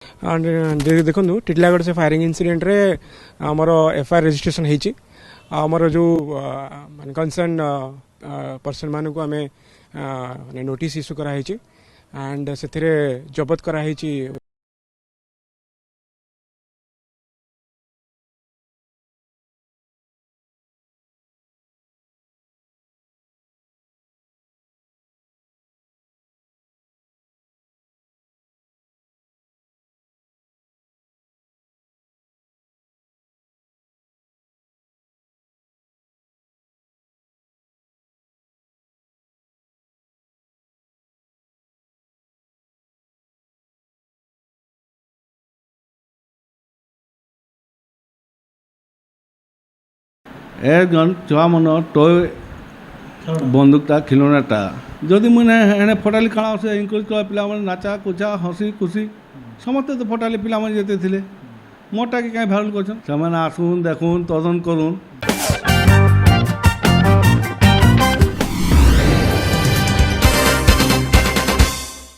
देखो टिटलागढ़ से firing incident रे आमर एफआईआर रजिस्ट्रेशन होती आमर जो मान कंसर्न पर्सन मान को आम नोटिस इश्यू कराई एंड से जबत कराई। एगन छुआ मन टय बंदूकटा खिलौनाटा जदि मुझे एने फटाली काण से इनक्रेज कला पिला नाचा कुचा हसी खुशी समस्ते तो फटाली पिला जेते मोटा के कहीं भाइराल कर आसुन देखुन तदन करुन